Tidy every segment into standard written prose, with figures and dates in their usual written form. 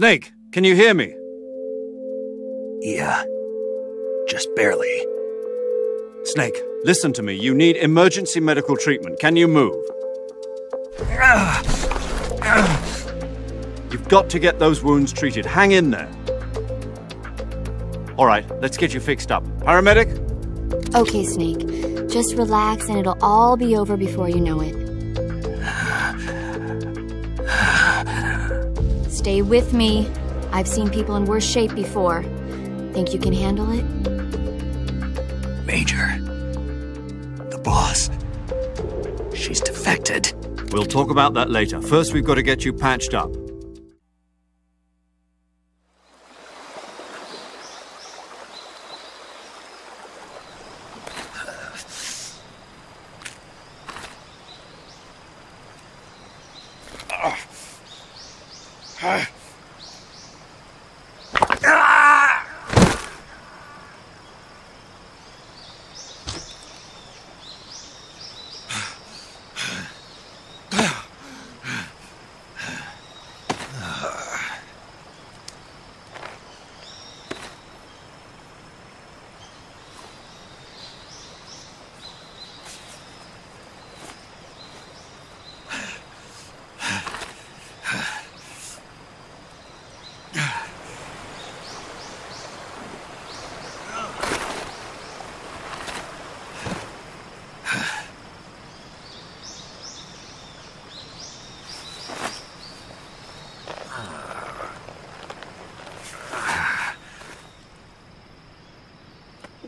Snake, can you hear me? Yeah, just barely. Snake, listen to me. You need emergency medical treatment. Can you move? You've got to get those wounds treated. Hang in there. All right, let's get you fixed up. Paramedic? Okay, Snake. Just relax and it'll all be over before you know it. Stay with me. I've seen people in worse shape before. Think you can handle it? Major. The boss. She's defected. We'll talk about that later. First, we've got to get you patched up.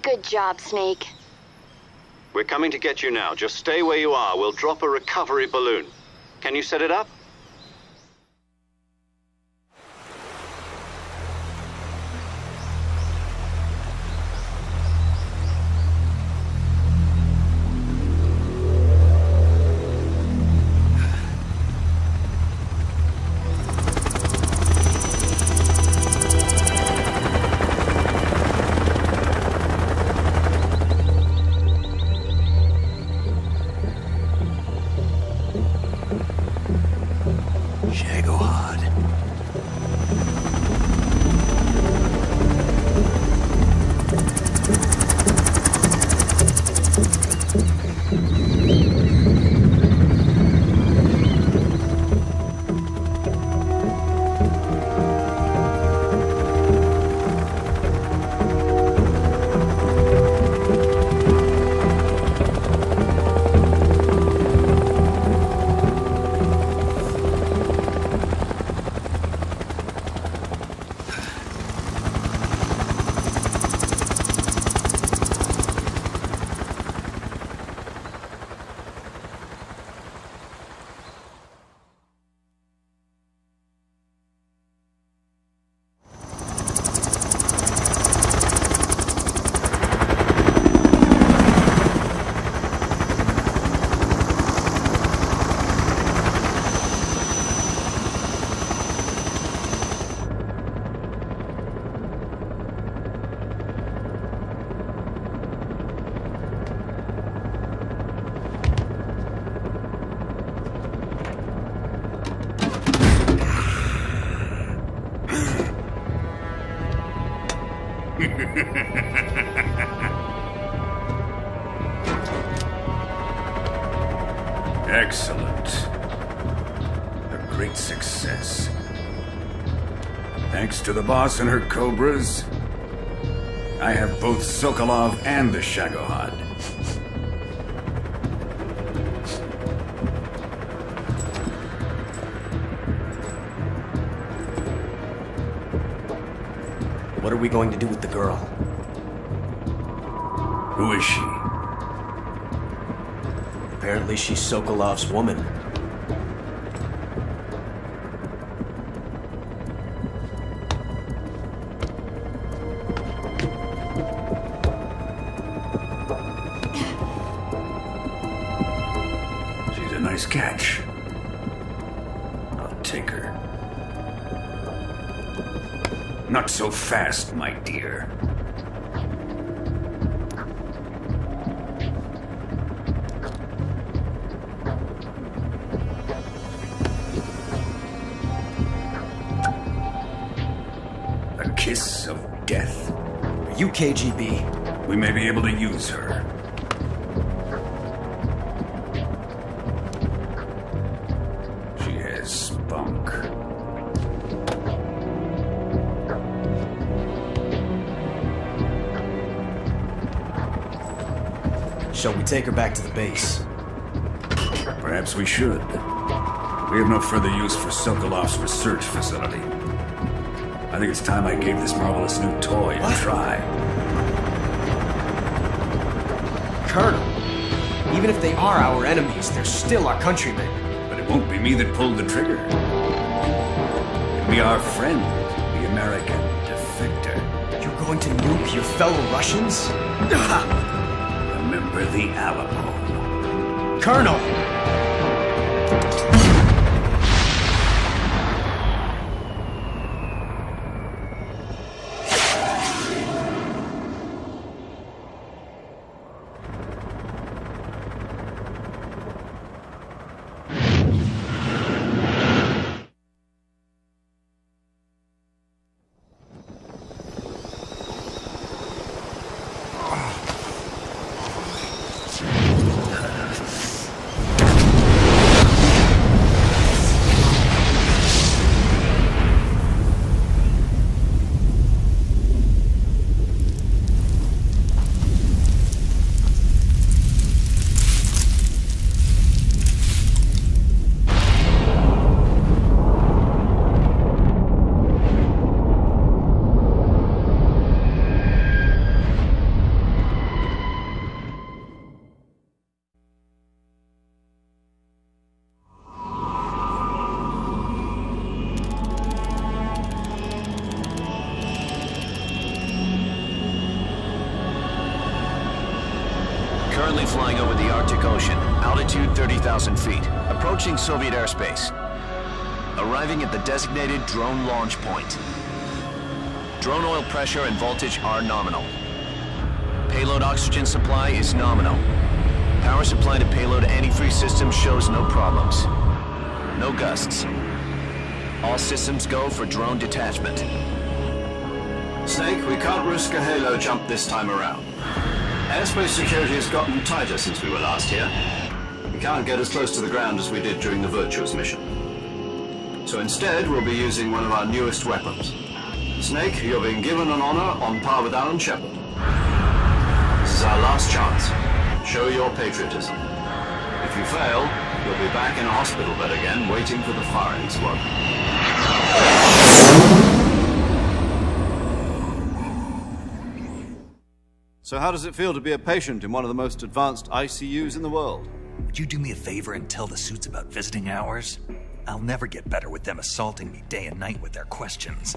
Good job, Snake. We're coming to get you now. Just stay where you are. We'll drop a recovery balloon. Can you set it up? Shagohod. Excellent. A great success. Thanks to the boss and her cobras, I have both Sokolov and the Shagohod. What are we going to do with the girl? Who is she? Apparently she's Sokolov's woman. She's a nice catch. I'll take her. Not so fast, my dear. KGB. We may be able to use her. She has spunk. Shall we take her back to the base? Perhaps we should. We have no further use for Sokolov's research facility. I think it's time I gave this marvelous new toy a try. Colonel, even if they are our enemies, they're still our countrymen. But it won't be me that pulled the trigger. It'll be our friend, the American defector. You're going to nuke your fellow Russians? Remember the Alamo. Colonel! Currently flying over the Arctic Ocean, altitude 30,000 feet, approaching Soviet airspace. Arriving at the designated drone launch point. Drone oil pressure and voltage are nominal. Payload oxygen supply is nominal. Power supply to payload antifreeze system shows no problems. No gusts. All systems go for drone detachment. Snake, we can't risk a halo jump this time around. Airspace security has gotten tighter since we were last here. We can't get as close to the ground as we did during the Virtuous mission. So instead, we'll be using one of our newest weapons. Snake, you're being given an honor on par with Alan Shepard. This is our last chance. Show your patriotism. If you fail, you'll be back in a hospital bed again, waiting for the firing squad. So how does it feel to be a patient in one of the most advanced ICUs in the world? Would you do me a favor and tell the suits about visiting hours? I'll never get better with them assaulting me day and night with their questions.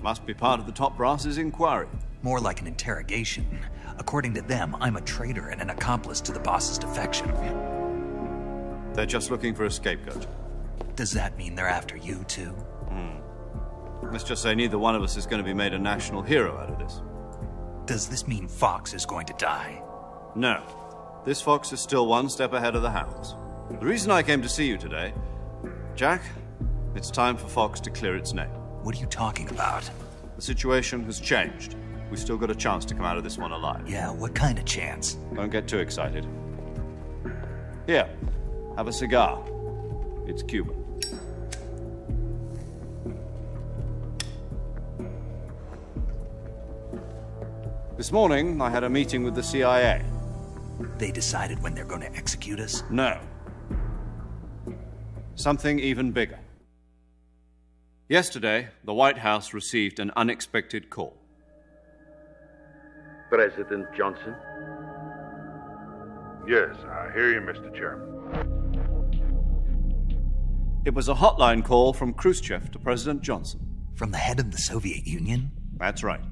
Must be part of the top brass's inquiry. More like an interrogation. According to them, I'm a traitor and an accomplice to the boss's defection. They're just looking for a scapegoat. Does that mean they're after you, too? Let's just say neither one of us is going to be made a national hero out of this. Does this mean Fox is going to die? No. This fox is still one step ahead of the hounds. The reason I came to see you today, Jack, it's time for Fox to clear its name. What are you talking about? The situation has changed. We've still got a chance to come out of this one alive. Yeah, what kind of chance? Don't get too excited. Here, have a cigar. It's Cuban. This morning, I had a meeting with the CIA. They decided when they're going to execute us? No. Something even bigger. Yesterday, the White House received an unexpected call. President Johnson? Yes, I hear you, Mr. Chairman. It was a hotline call from Khrushchev to President Johnson. From the head of the Soviet Union? That's right.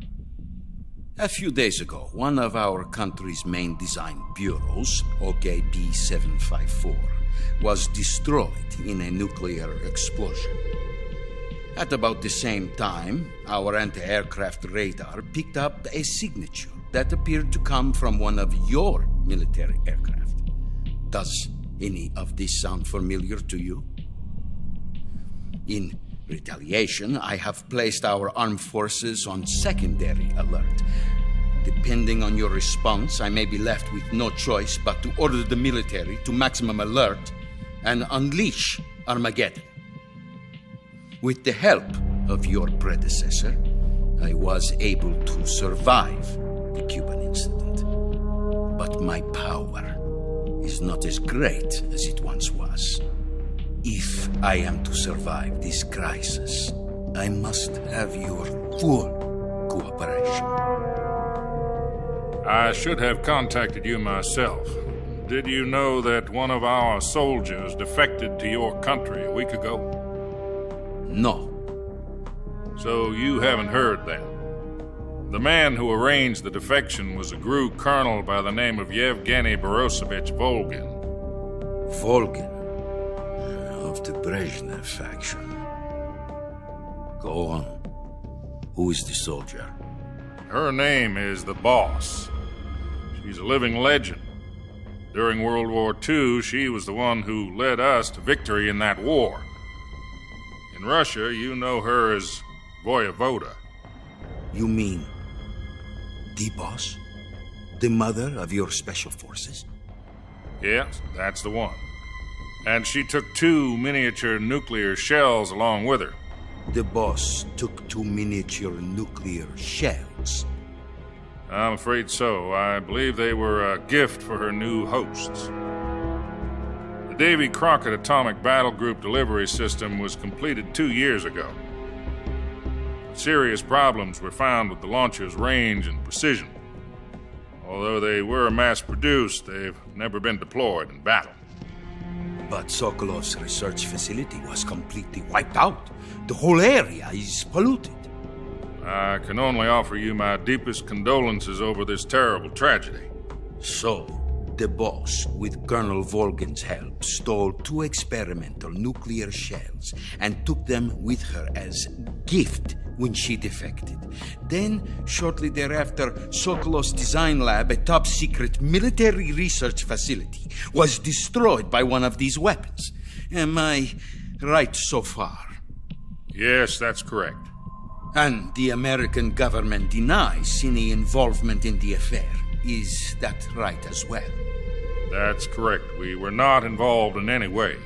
A few days ago, one of our country's main design bureaus, OKB 754, was destroyed in a nuclear explosion. At about the same time, our anti-aircraft radar picked up a signature that appeared to come from one of your military aircraft. Does any of this sound familiar to you? In retaliation, I have placed our armed forces on secondary alert. Depending on your response, I may be left with no choice but to order the military to maximum alert and unleash Armageddon. With the help of your predecessor, I was able to survive the Cuban incident. But my power is not as great as it once was. If I am to survive this crisis, I must have your full cooperation. I should have contacted you myself. Did you know that one of our soldiers defected to your country a week ago? No. So you haven't heard then. The man who arranged the defection was a GRU colonel by the name of Yevgeny Borisovich Volgin. Volgin? Of the Brezhnev faction. Go on. Who is the soldier? Her name is the Boss. She's a living legend. During World War II, she was the one who led us to victory in that war. In Russia, you know her as Voyevoda. You mean the Boss? The mother of your special forces? Yes, that's the one. And she took 2 miniature nuclear shells along with her. The Boss took 2 miniature nuclear shells? I'm afraid so. I believe they were a gift for her new hosts. The Davy Crockett Atomic Battle Group delivery system was completed 2 years ago. Serious problems were found with the launcher's range and precision. Although they were mass-produced, they've never been deployed in battle. But Sokolov's research facility was completely wiped out. The whole area is polluted. I can only offer you my deepest condolences over this terrible tragedy. So, the Boss, with Colonel Volgin's help, stole 2 experimental nuclear shells and took them with her as gift when she defected. Then, shortly thereafter, Sokolov's design lab, a top-secret military research facility, was destroyed by one of these weapons. Am I right so far? Yes, that's correct. And the American government denies any involvement in the affair. Is that right as well? That's correct. We were not involved in any way.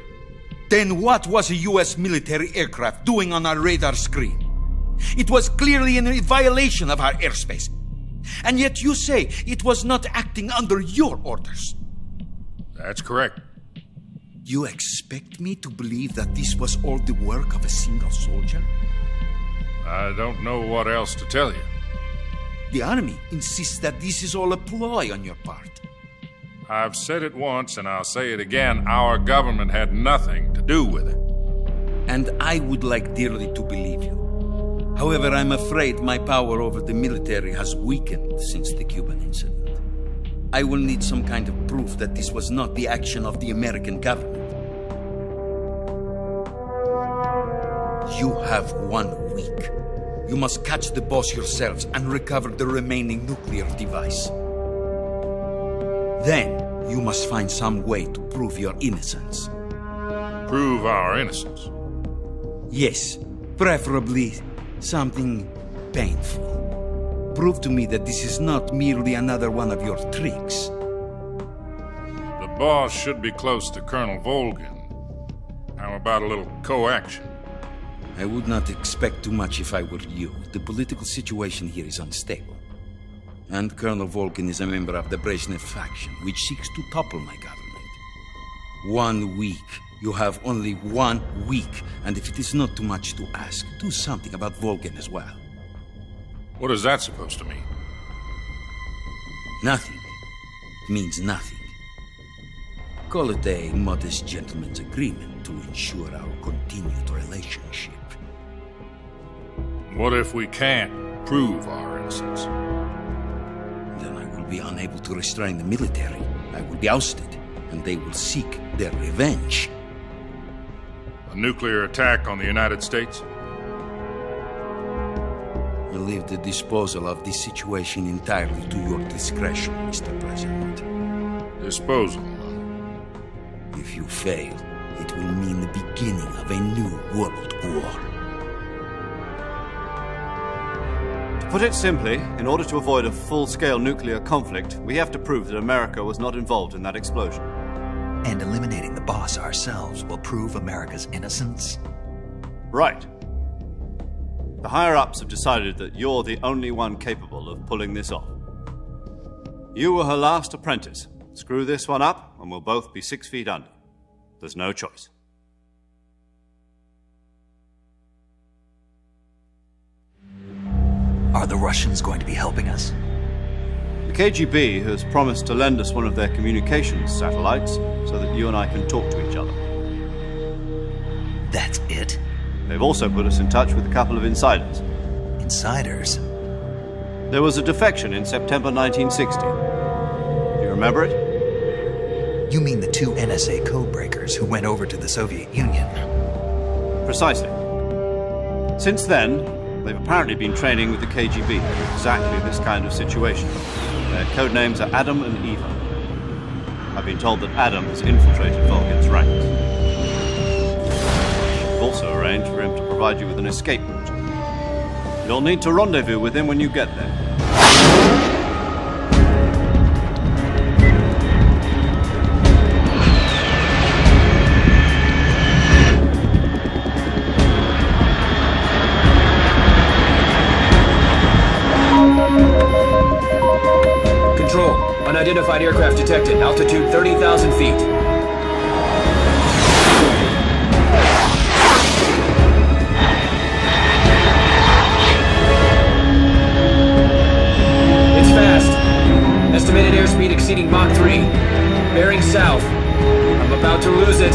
Then what was a U.S. military aircraft doing on our radar screen? It was clearly in violation of our airspace. And yet you say it was not acting under your orders. That's correct. You expect me to believe that this was all the work of a single soldier? I don't know what else to tell you. The army insists that this is all a ploy on your part. I've said it once and I'll say it again. Our government had nothing to do with it. And I would like dearly to believe you. However, I'm afraid my power over the military has weakened since the Cuban incident. I will need some kind of proof that this was not the action of the American government. You have 1 week. You must catch the Boss yourselves and recover the remaining nuclear device. Then, you must find some way to prove your innocence. Prove our innocence? Yes, preferably something painful. Prove to me that this is not merely another one of your tricks. The Boss should be close to Colonel Volgin. How about a little coaction? I would not expect too much if I were you. The political situation here is unstable. And Colonel Volgin is a member of the Brezhnev faction, which seeks to topple my government. 1 week. You have only 1 week, and if it is not too much to ask, do something about Volgin as well. What is that supposed to mean? Nothing. It means nothing. Call it a modest gentleman's agreement to ensure our continued relationship. What if we can't prove our innocence? Then I will be unable to restrain the military. I will be ousted, and they will seek their revenge. A nuclear attack on the United States? I leave the disposal of this situation entirely to your discretion, Mr. President. Disposal? If you fail, it will mean the beginning of a new world war. Put it simply, in order to avoid a full-scale nuclear conflict, we have to prove that America was not involved in that explosion. And eliminating the boss ourselves will prove America's innocence? Right. The higher-ups have decided that you're the only one capable of pulling this off. You were her last apprentice. Screw this one up, and we'll both be 6 feet under. There's no choice. Are the Russians going to be helping us? The KGB has promised to lend us one of their communications satellites so that you and I can talk to each other. That's it? They've also put us in touch with a couple of insiders. Insiders? There was a defection in September 1960. Do you remember it? You mean the 2 NSA codebreakers who went over to the Soviet Union? Precisely. Since then, they've apparently been training with the KGB for exactly this kind of situation. Their code names are Adam and Eva. I've been told that Adam has infiltrated Volgin's ranks. We've also arranged for him to provide you with an escape route. You'll need to rendezvous with him when you get there. Unidentified aircraft detected. Altitude 30,000 feet. It's fast. Estimated airspeed exceeding Mach 3. Bearing south. I'm about to lose it.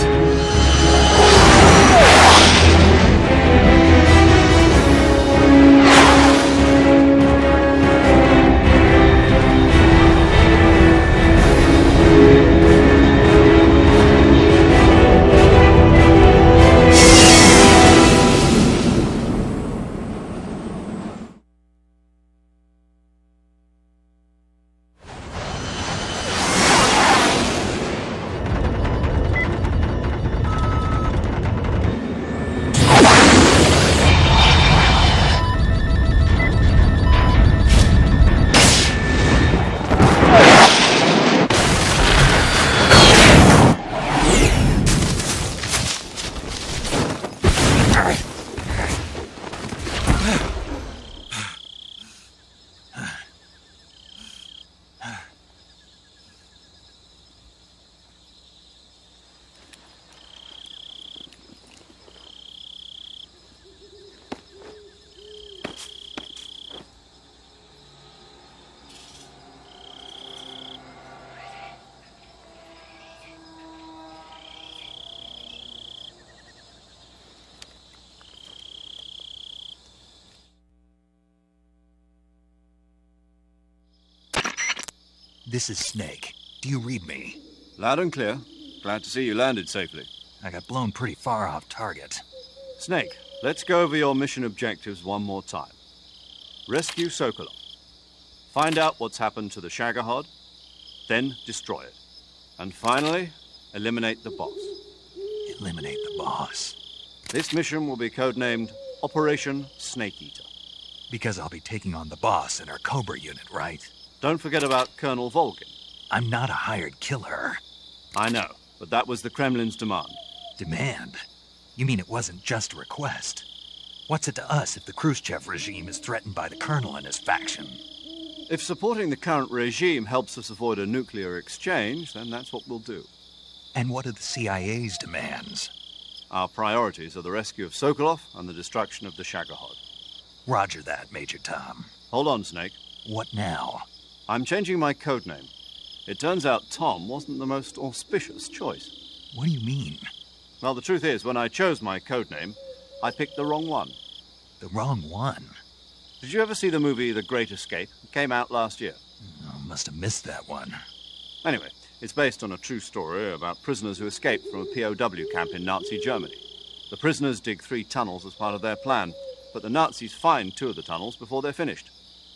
This is Snake. Do you read me? Loud and clear. Glad to see you landed safely. I got blown pretty far off target. Snake, let's go over your mission objectives one more time. Rescue Sokolov. Find out what's happened to the Shagohod, then destroy it. And finally, eliminate the boss. Eliminate the boss? This mission will be codenamed Operation Snake Eater. Because I'll be taking on the boss in our Cobra unit, right? Don't forget about Colonel Volgin. I'm not a hired killer. I know, but that was the Kremlin's demand. Demand? You mean it wasn't just a request? What's it to us if the Khrushchev regime is threatened by the Colonel and his faction? If supporting the current regime helps us avoid a nuclear exchange, then that's what we'll do. And what are the CIA's demands? Our priorities are the rescue of Sokolov and the destruction of the Shagohod. Roger that, Major Tom. Hold on, Snake. What now? I'm changing my codename. It turns out Tom wasn't the most auspicious choice. What do you mean? Well, the truth is, when I chose my codename, I picked the wrong one. The wrong one? Did you ever see the movie The Great Escape? It came out last year. Oh, must have missed that one. Anyway, it's based on a true story about prisoners who escaped from a POW camp in Nazi Germany. The prisoners dig 3 tunnels as part of their plan, but the Nazis find 2 of the tunnels before they're finished.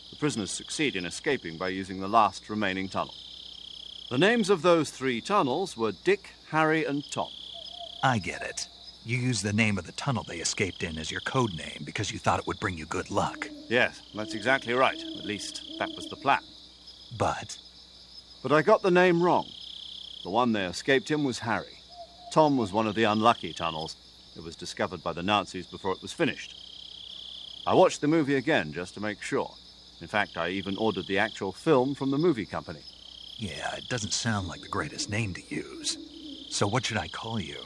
The prisoners succeed in escaping by using the last remaining tunnel. The names of those 3 tunnels were Dick, Harry, and Tom. I get it. You used the name of the tunnel they escaped in as your code name because you thought it would bring you good luck. Yes, that's exactly right. At least, that was the plan. But I got the name wrong. The one they escaped in was Harry. Tom was one of the unlucky tunnels. It was discovered by the Nazis before it was finished. I watched the movie again just to make sure. In fact, I even ordered the actual film from the movie company. yeah, it doesn't sound like the greatest name to use. So what should I call you?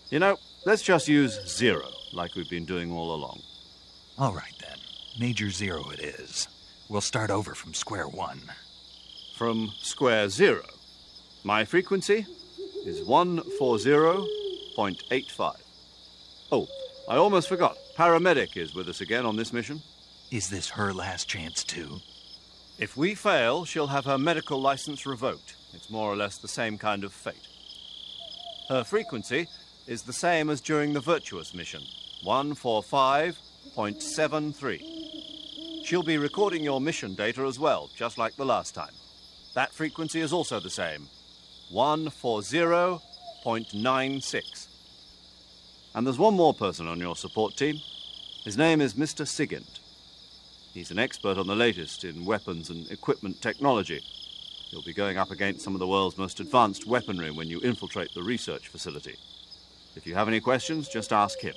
You know, let's just use Zero, like we've been doing all along. All right, then. Major Zero it is. We'll start over from square one. From square zero. My frequency is 140.85. Oh, I almost forgot. Paramedic is with us again on this mission. Is this her last chance, too? If we fail, she'll have her medical license revoked. It's more or less the same kind of fate. Her frequency is the same as during the Virtuous mission, 145.73. She'll be recording your mission data as well, just like the last time. That frequency is also the same, 140.96. And there's one more person on your support team. His name is Mr. Sigint. He's an expert on the latest in weapons and equipment technology. You'll be going up against some of the world's most advanced weaponry when you infiltrate the research facility. If you have any questions, just ask him.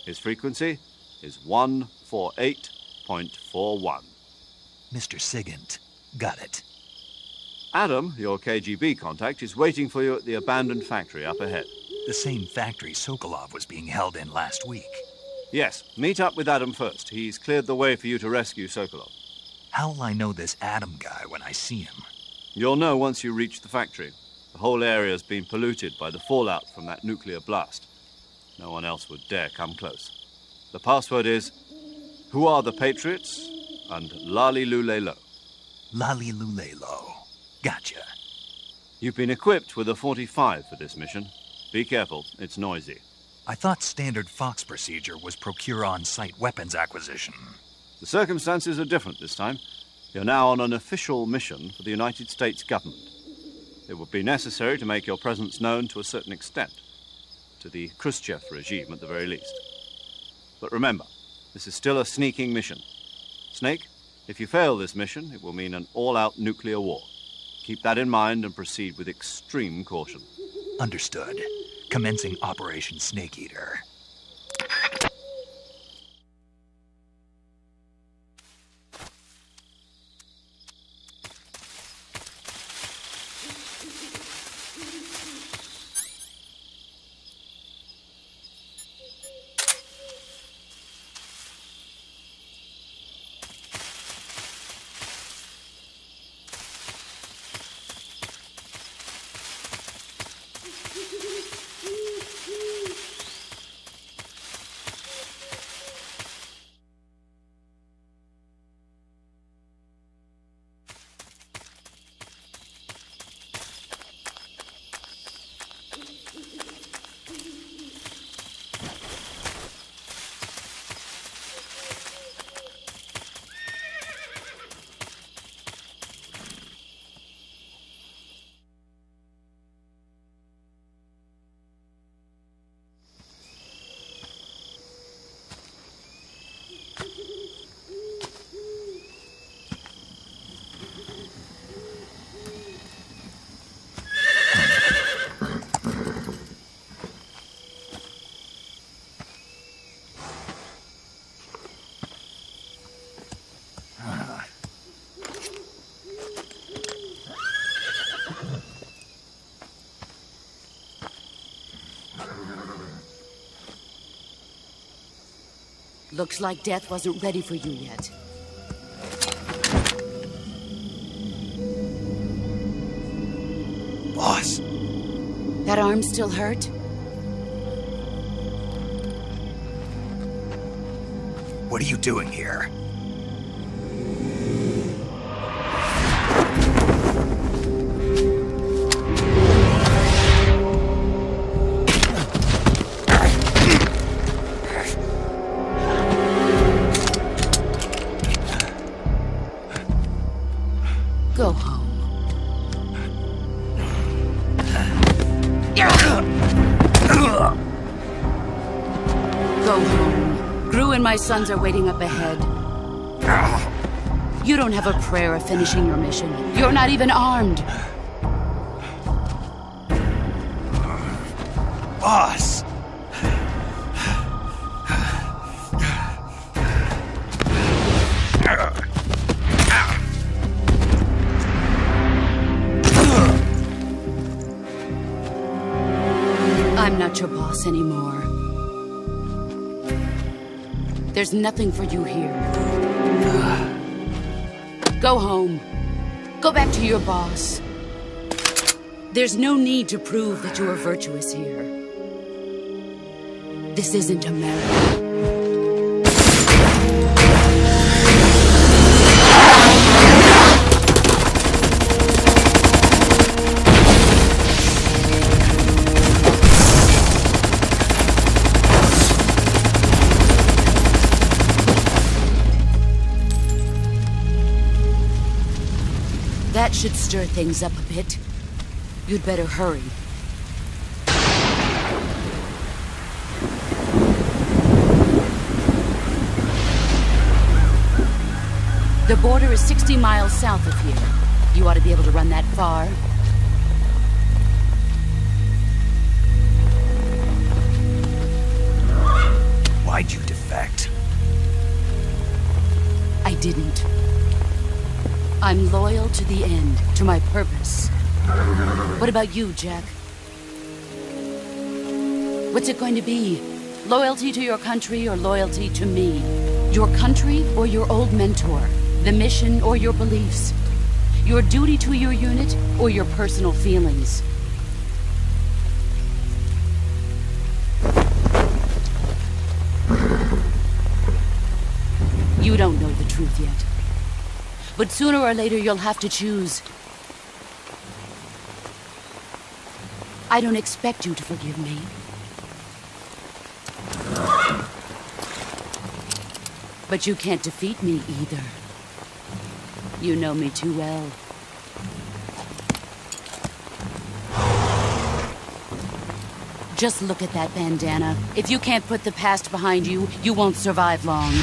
His frequency is 148.41. Mr. Sigint. Got it. Adam, your KGB contact, is waiting for you at the abandoned factory up ahead. The same factory Sokolov was being held in last week. Yes, meet up with Adam first. He's cleared the way for you to rescue Sokolov. How'll I know this Adam guy when I see him? You'll know once you reach the factory. The whole area's been polluted by the fallout from that nuclear blast. No one else would dare come close. The password is, "Who are the Patriots?" and "Lali Lulelo." Lali Lulelo. Gotcha. You've been equipped with a 45 for this mission. Be careful, it's noisy. I thought standard Fox procedure was procure on-site weapons acquisition. The circumstances are different this time. You're now on an official mission for the United States government. It would be necessary to make your presence known to a certain extent. To the Khrushchev regime, at the very least. But remember, this is still a sneaking mission. Snake, if you fail this mission, it will mean an all-out nuclear war. Keep that in mind and proceed with extreme caution. Understood. Commencing Operation Snake Eater. Looks like death wasn't ready for you yet. Boss. That arm still hurt? What are you doing here? Go home. Go home. Gru and my sons are waiting up ahead. You don't have a prayer of finishing your mission. You're not even armed. Boss! I'm not your boss anymore. There's nothing for you here. Go home. Go back to your boss. There's no need to prove that you are virtuous here. This isn't America. That should stir things up a bit. You'd better hurry. The border is 60 miles south of here. You ought to be able to run that far. Why'd you defect? I didn't. I'm loyal to the end, to my purpose. What about you, Jack? What's it going to be? Loyalty to your country or loyalty to me? Your country or your old mentor? The mission or your beliefs? Your duty to your unit or your personal feelings? You don't know the truth yet. But sooner or later, you'll have to choose. I don't expect you to forgive me. But you can't defeat me either. You know me too well. Just look at that bandana. If you can't put the past behind you, you won't survive long.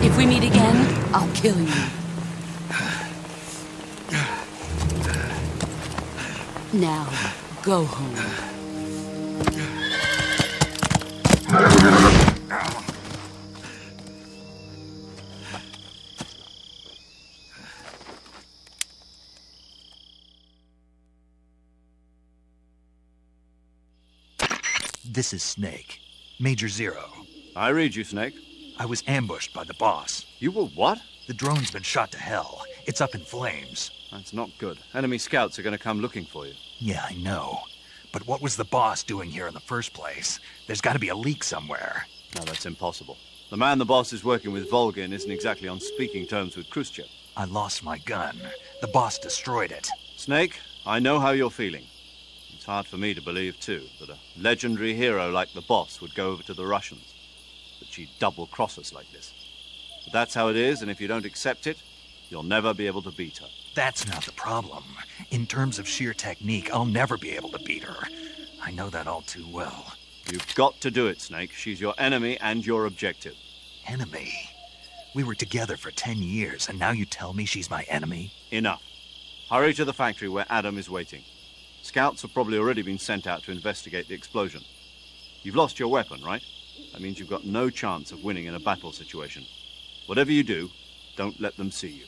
If we meet again, I'll kill you. Now, go home. This is Snake. Major Zero. I read you, Snake. I was ambushed by the boss. You were what? The drone's been shot to hell. It's up in flames. That's not good. Enemy scouts are going to come looking for you. Yeah, I know. But what was the boss doing here in the first place? There's got to be a leak somewhere. No, that's impossible. The man the boss is working with, Volgin, isn't exactly on speaking terms with Khrushchev. I lost my gun. The boss destroyed it. Snake, I know how you're feeling. It's hard for me to believe, too, that a legendary hero like the boss would go over to the Russians. That she'd double-cross us like this. But that's how it is, and if you don't accept it, you'll never be able to beat her. That's not the problem. In terms of sheer technique, I'll never be able to beat her. I know that all too well. You've got to do it, Snake. She's your enemy and your objective. Enemy? We were together for 10 years, and now you tell me she's my enemy? Enough. Hurry to the factory where Adam is waiting. Scouts have probably already been sent out to investigate the explosion. You've lost your weapon, right? That means you've got no chance of winning in a battle situation. Whatever you do, don't let them see you.